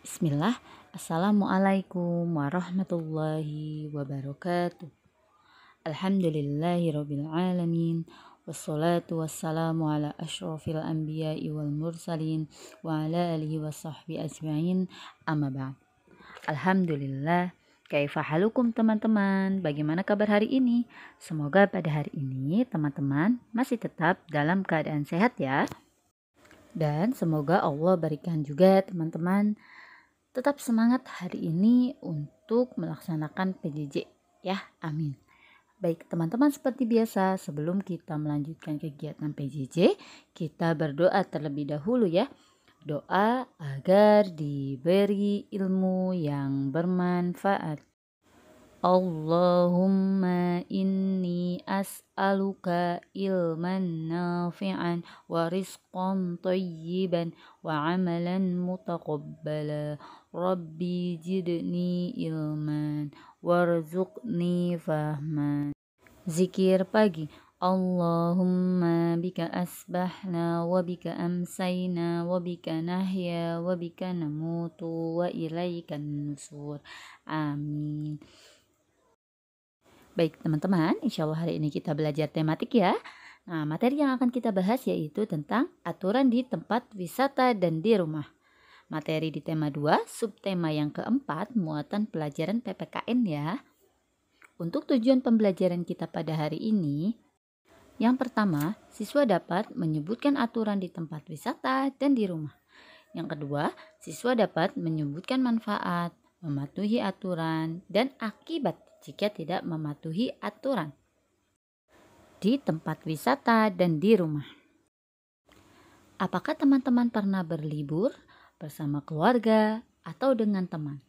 Bismillah. Assalamualaikum warahmatullahi wabarakatuh. Alhamdulillahirabbil alamin. Wassalatu wassalamu ala asyrafil anbiya'i wal mursalin wa ala alihi washabbi ajmain. Amma ba'd. Alhamdulillah. Kaifa halukum teman-teman? Bagaimana kabar hari ini? Semoga pada hari ini teman-teman masih tetap dalam keadaan sehat ya. Dan semoga Allah berikan juga teman-teman tetap semangat hari ini untuk melaksanakan PJJ ya, amin. Baik teman-teman, seperti biasa sebelum kita melanjutkan kegiatan PJJ, kita berdoa terlebih dahulu ya. Doa agar diberi ilmu yang bermanfaat. Allahumma inni as'aluka ilman nafi'an wa rizqan tayyiban wa amalan mutaqabbala. Rabbi jidni ilman warzuqni fahman. Zikir pagi. Allahumma bika asbahna wa bika amsayna wa bika nahya wa bika namutu wa ilaikan nusur. Amin. Baik teman-teman, insya Allah hari ini kita belajar tematik ya. Nah, materi yang akan kita bahas yaitu tentang aturan di tempat wisata dan di rumah. Materi di tema 2, subtema yang keempat, muatan pelajaran PPKN ya. Untuk tujuan pembelajaran kita pada hari ini, yang pertama, siswa dapat menyebutkan aturan di tempat wisata dan di rumah. Yang kedua, siswa dapat menyebutkan manfaat, mematuhi aturan, dan akibat jika tidak mematuhi aturan di tempat wisata dan di rumah. Apakah teman-teman pernah berlibur bersama keluarga atau dengan teman?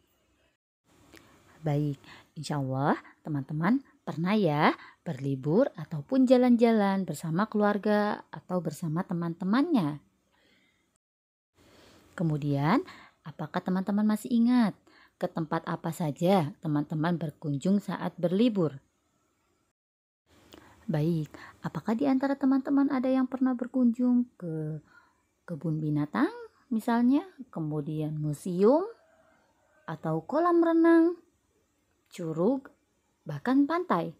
Baik, insya Allah teman-teman pernah ya berlibur ataupun jalan-jalan bersama keluarga atau bersama teman-temannya. Kemudian, apakah teman-teman masih ingat ke tempat apa saja teman-teman berkunjung saat berlibur? Baik, apakah di antara teman-teman ada yang pernah berkunjung ke kebun binatang misalnya, kemudian museum, atau kolam renang, curug, bahkan pantai?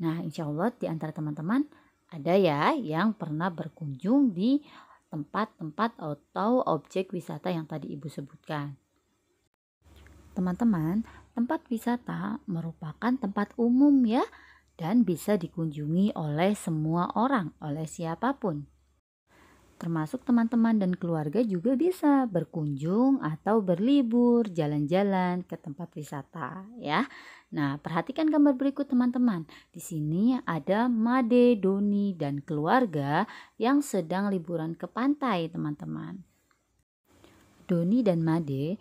Nah, insya Allah di antara teman-teman ada ya yang pernah berkunjung di tempat-tempat atau objek wisata yang tadi Ibu sebutkan. Teman-teman, tempat wisata merupakan tempat umum ya dan bisa dikunjungi oleh semua orang, oleh siapapun. Termasuk teman-teman dan keluarga juga bisa berkunjung atau berlibur, jalan-jalan ke tempat wisata ya. Nah, perhatikan gambar berikut teman-teman. Di sini ada Made, Doni, dan keluarga yang sedang liburan ke pantai teman-teman. Doni dan Made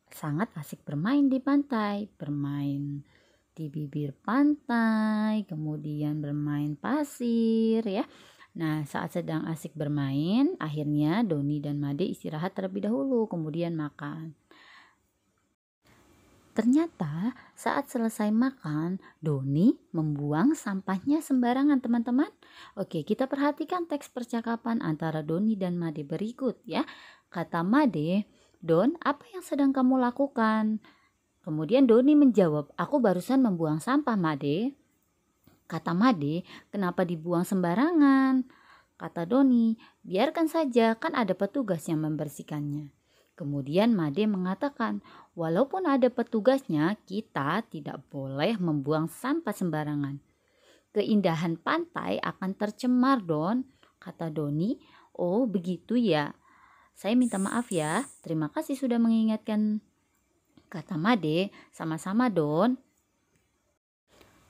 sangat asik bermain di pantai, bermain di bibir pantai, kemudian bermain pasir ya. Nah, saat sedang asik bermain, akhirnya Doni dan Made istirahat terlebih dahulu, kemudian makan. Ternyata saat selesai makan, Doni membuang sampahnya sembarangan teman-teman. Oke, kita perhatikan teks percakapan antara Doni dan Made berikut ya. Kata Made, "Don, apa yang sedang kamu lakukan?" Kemudian Doni menjawab, "Aku barusan membuang sampah, Made." Kata Made, "Kenapa dibuang sembarangan?" Kata Doni, "Biarkan saja, kan ada petugas yang membersihkannya." Kemudian Made mengatakan, "Walaupun ada petugasnya, kita tidak boleh membuang sampah sembarangan. Keindahan pantai akan tercemar, Don." Kata Doni, "Oh begitu ya. Saya minta maaf ya. Terima kasih sudah mengingatkan." Kata Made, "Sama-sama Don."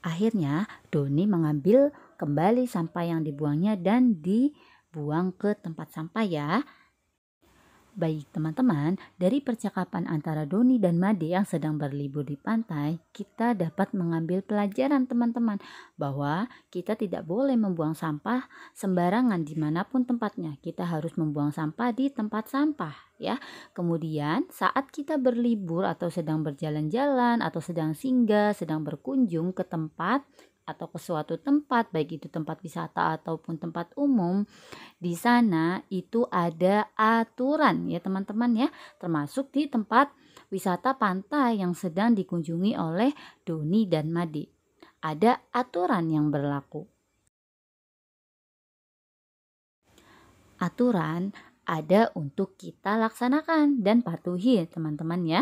Akhirnya Doni mengambil kembali sampah yang dibuangnya dan dibuang ke tempat sampah ya. Baik teman-teman, dari percakapan antara Doni dan Made yang sedang berlibur di pantai, kita dapat mengambil pelajaran teman-teman bahwa kita tidak boleh membuang sampah sembarangan dimanapun tempatnya. Kita harus membuang sampah di tempat sampah ya. Kemudian saat kita berlibur atau sedang berjalan-jalan atau sedang singgah, sedang berkunjung ke tempat atau ke suatu tempat, baik itu tempat wisata ataupun tempat umum, di sana itu ada aturan ya teman-teman ya, termasuk di tempat wisata pantai yang sedang dikunjungi oleh Doni dan Made. Ada aturan yang berlaku. Aturan ada untuk kita laksanakan dan patuhi teman-teman ya.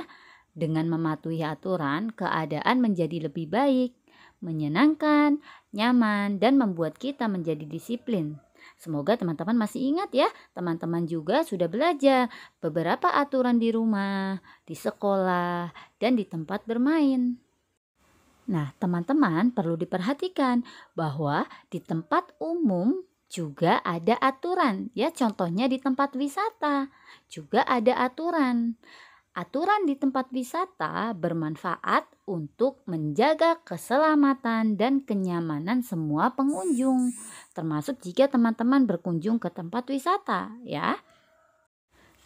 Dengan mematuhi aturan, keadaan menjadi lebih baik, menyenangkan, nyaman, dan membuat kita menjadi disiplin. Semoga teman-teman masih ingat ya, teman-teman juga sudah belajar beberapa aturan di rumah, di sekolah, dan di tempat bermain. Nah, teman-teman perlu diperhatikan bahwa di tempat umum juga ada aturan. Ya, contohnya di tempat wisata juga ada aturan. Aturan di tempat wisata bermanfaat untuk menjaga keselamatan dan kenyamanan semua pengunjung, termasuk jika teman-teman berkunjung ke tempat wisata, ya.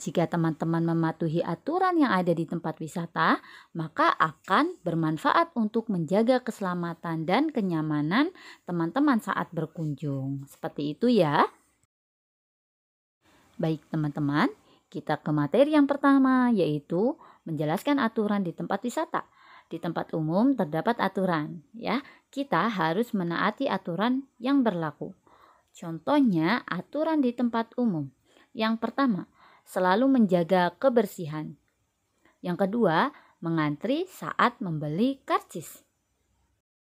Jika teman-teman mematuhi aturan yang ada di tempat wisata, maka akan bermanfaat untuk menjaga keselamatan dan kenyamanan teman-teman saat berkunjung. Seperti itu ya. Baik teman-teman, kita ke materi yang pertama, yaitu menjelaskan aturan di tempat wisata. Di tempat umum terdapat aturan, ya. Kita harus menaati aturan yang berlaku. Contohnya, aturan di tempat umum. Yang pertama, selalu menjaga kebersihan. Yang kedua, mengantri saat membeli karcis.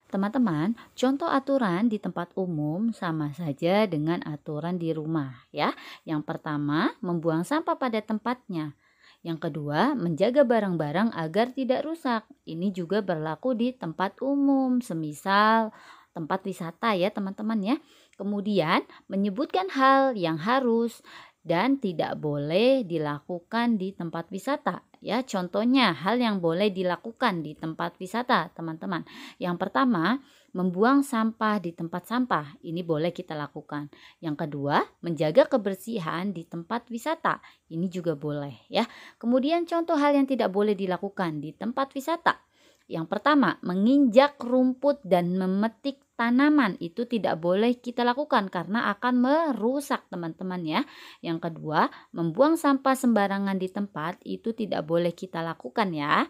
Teman-teman, contoh aturan di tempat umum sama saja dengan aturan di rumah ya. Yang pertama, membuang sampah pada tempatnya. Yang kedua, menjaga barang-barang agar tidak rusak. Ini juga berlaku di tempat umum, semisal tempat wisata ya teman-teman ya. Kemudian, menyebutkan hal yang harus dan tidak boleh dilakukan di tempat wisata. Ya, contohnya hal yang boleh dilakukan di tempat wisata, teman-teman. Yang pertama, membuang sampah di tempat sampah. Ini boleh kita lakukan. Yang kedua, menjaga kebersihan di tempat wisata. Ini juga boleh ya. Kemudian contoh hal yang tidak boleh dilakukan di tempat wisata. Yang pertama, menginjak rumput dan memetik tanaman itu tidak boleh kita lakukan karena akan merusak teman-teman ya. Yang kedua, membuang sampah sembarangan di tempat itu tidak boleh kita lakukan ya.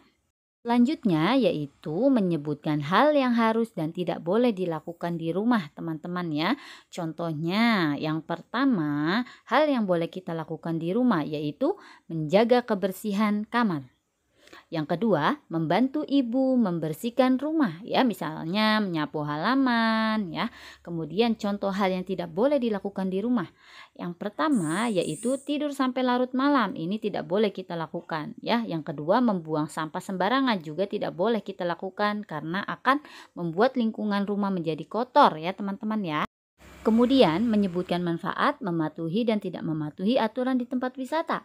Selanjutnya yaitu menyebutkan hal yang harus dan tidak boleh dilakukan di rumah teman-teman ya. Contohnya yang pertama, hal yang boleh kita lakukan di rumah yaitu menjaga kebersihan kamar. Yang kedua, membantu ibu membersihkan rumah ya, misalnya menyapu halaman ya. Kemudian contoh hal yang tidak boleh dilakukan di rumah. Yang pertama yaitu tidur sampai larut malam. Ini tidak boleh kita lakukan ya. Yang kedua, membuang sampah sembarangan juga tidak boleh kita lakukan karena akan membuat lingkungan rumah menjadi kotor ya, teman-teman ya. Kemudian menyebutkan manfaat mematuhi dan tidak mematuhi aturan di tempat wisata.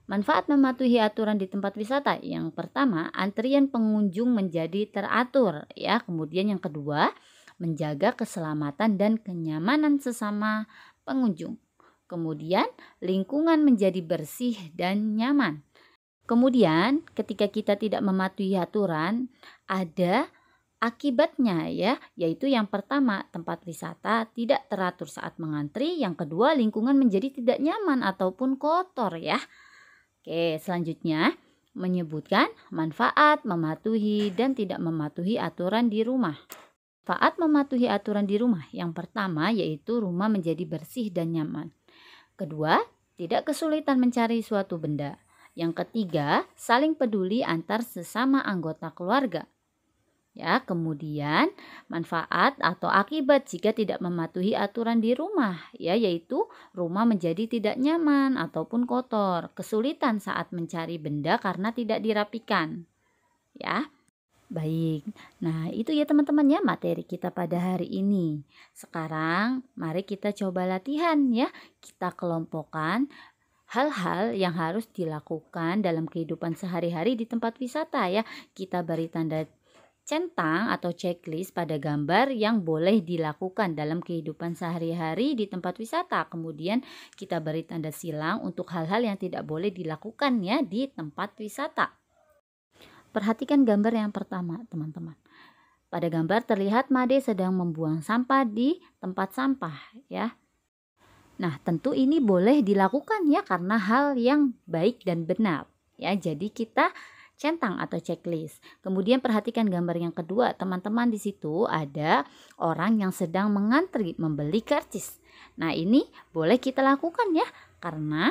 Manfaat mematuhi aturan di tempat wisata. Yang pertama, antrian pengunjung menjadi teratur ya. Kemudian yang kedua, menjaga keselamatan dan kenyamanan sesama pengunjung. Kemudian, lingkungan menjadi bersih dan nyaman. Kemudian, ketika kita tidak mematuhi aturan, ada akibatnya ya, yaitu yang pertama, tempat wisata tidak teratur saat mengantri. Yang kedua, lingkungan menjadi tidak nyaman ataupun kotor ya. Oke, selanjutnya menyebutkan manfaat mematuhi dan tidak mematuhi aturan di rumah. Manfaat mematuhi aturan di rumah. Yang pertama yaitu rumah menjadi bersih dan nyaman. Kedua, tidak kesulitan mencari suatu benda. Yang ketiga, saling peduli antar sesama anggota keluarga. Ya, kemudian manfaat atau akibat jika tidak mematuhi aturan di rumah ya, yaitu rumah menjadi tidak nyaman ataupun kotor, kesulitan saat mencari benda karena tidak dirapikan. Ya. Baik. Nah, itu ya teman-teman ya materi kita pada hari ini. Sekarang mari kita coba latihan ya. Kita kelompokkan hal-hal yang harus dilakukan dalam kehidupan sehari-hari di tempat wisata ya. Kita beri tanda centang atau checklist pada gambar yang boleh dilakukan dalam kehidupan sehari-hari di tempat wisata. Kemudian kita beri tanda silang untuk hal-hal yang tidak boleh dilakukan ya di tempat wisata. Perhatikan gambar yang pertama teman-teman. Pada gambar terlihat Made sedang membuang sampah di tempat sampah ya. Nah, tentu ini boleh dilakukan ya karena hal yang baik dan benar. Ya, jadi kita centang atau checklist. Kemudian perhatikan gambar yang kedua, teman-teman. Di situ ada orang yang sedang mengantri membeli karcis. Nah, ini boleh kita lakukan ya, karena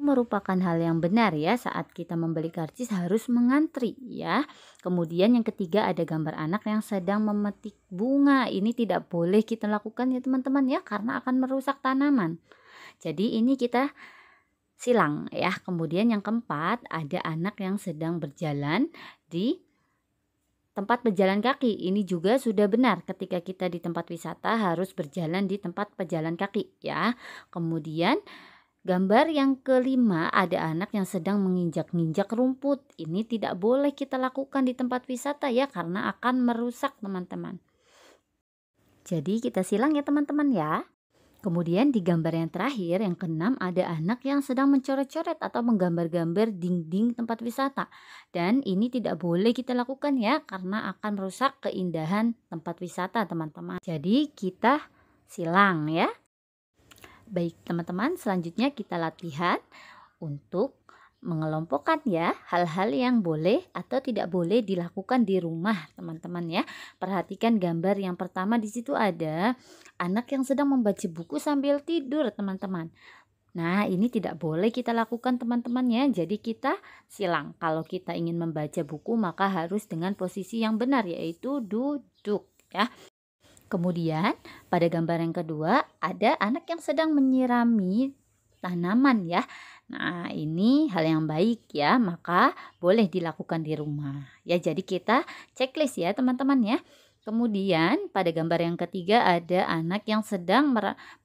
merupakan hal yang benar ya, saat kita membeli karcis harus mengantri ya. Kemudian yang ketiga ada gambar anak yang sedang memetik bunga. Ini tidak boleh kita lakukan ya teman-teman ya, karena akan merusak tanaman. Jadi ini kita silang ya. Kemudian yang keempat ada anak yang sedang berjalan di tempat pejalan kaki. Ini juga sudah benar, ketika kita di tempat wisata harus berjalan di tempat pejalan kaki ya. Kemudian gambar yang kelima ada anak yang sedang menginjak-injak rumput. Ini tidak boleh kita lakukan di tempat wisata ya, karena akan merusak teman-teman. Jadi kita silang ya teman-teman ya. Kemudian di gambar yang terakhir, yang keenam, ada anak yang sedang mencoret-coret atau menggambar-gambar dinding tempat wisata. Dan ini tidak boleh kita lakukan ya, karena akan merusak keindahan tempat wisata teman-teman. Jadi kita silang ya. Baik teman-teman, selanjutnya kita latihan untuk mengelompokkan ya hal-hal yang boleh atau tidak boleh dilakukan di rumah teman-teman ya. Perhatikan gambar yang pertama, di situ ada anak yang sedang membaca buku sambil tidur teman-teman. Nah, ini tidak boleh kita lakukan teman-teman ya. Jadi kita silang. Kalau kita ingin membaca buku maka harus dengan posisi yang benar, yaitu duduk ya. Kemudian pada gambar yang kedua ada anak yang sedang menyirami tanaman ya. Nah, ini hal yang baik ya, maka boleh dilakukan di rumah. Ya, jadi kita checklist ya teman-teman ya. Kemudian pada gambar yang ketiga ada anak yang sedang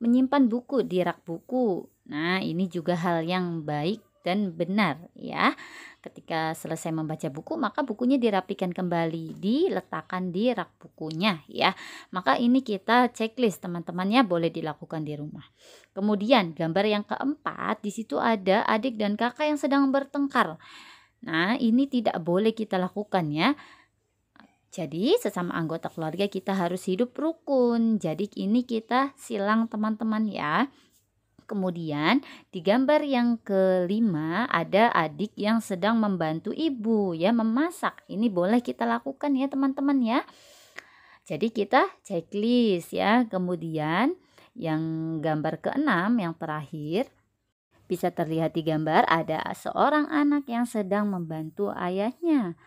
menyimpan buku di rak buku. Nah, ini juga hal yang baik dan benar ya. Ketika selesai membaca buku maka bukunya dirapikan kembali, diletakkan di rak bukunya ya. Maka ini kita checklist teman-teman ya, boleh dilakukan di rumah. Kemudian gambar yang keempat, di situ ada adik dan kakak yang sedang bertengkar. Nah, ini tidak boleh kita lakukan ya. Jadi sesama anggota keluarga kita harus hidup rukun. Jadi ini kita silang teman-teman ya. Kemudian di gambar yang kelima ada adik yang sedang membantu ibu ya memasak. Ini boleh kita lakukan ya teman-teman ya. Jadi kita checklist ya. Kemudian yang gambar keenam yang terakhir, bisa terlihat di gambar ada seorang anak yang sedang membantu ayahnya,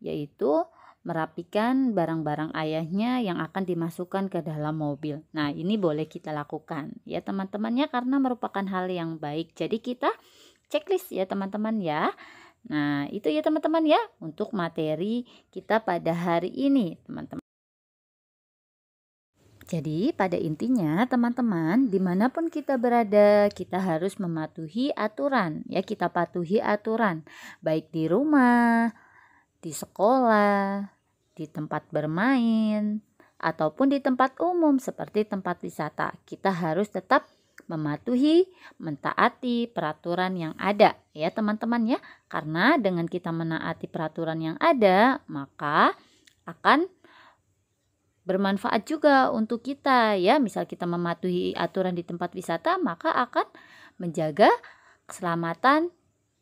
yaitu merapikan barang-barang ayahnya yang akan dimasukkan ke dalam mobil. Nah, ini boleh kita lakukan ya teman-temannya, karena merupakan hal yang baik. Jadi kita checklist ya teman-teman ya. Nah, itu ya teman-teman ya untuk materi kita pada hari ini teman-teman. Jadi pada intinya teman-teman, dimanapun kita berada kita harus mematuhi aturan ya. Kita patuhi aturan baik di rumah, di sekolah, di tempat bermain, ataupun di tempat umum seperti tempat wisata. Kita harus tetap mematuhi, mentaati peraturan yang ada ya teman-teman ya. Karena dengan kita menaati peraturan yang ada, maka akan bermanfaat juga untuk kita ya. Misal kita mematuhi aturan di tempat wisata, maka akan menjaga keselamatan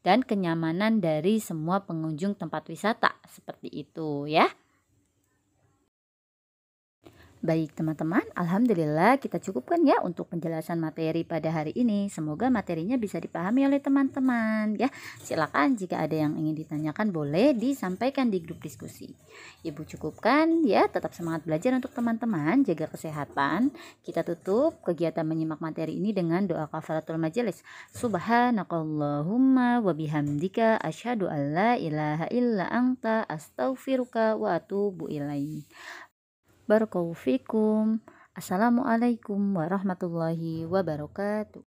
dan kenyamanan dari semua pengunjung tempat wisata, seperti itu ya. Baik teman-teman, alhamdulillah kita cukupkan ya untuk penjelasan materi pada hari ini. Semoga materinya bisa dipahami oleh teman-teman ya. Silakan jika ada yang ingin ditanyakan boleh disampaikan di grup diskusi. Ibu cukupkan ya, tetap semangat belajar untuk teman-teman, jaga kesehatan. Kita tutup kegiatan menyimak materi ini dengan doa kafaratul majelis. Subhanakallahumma wa bihamdika asyhadu an la ilaha illa anta astaghfiruka wa atubu ilaik. Barakallahu fikum. Assalamualaikum warahmatullahi wabarakatuh.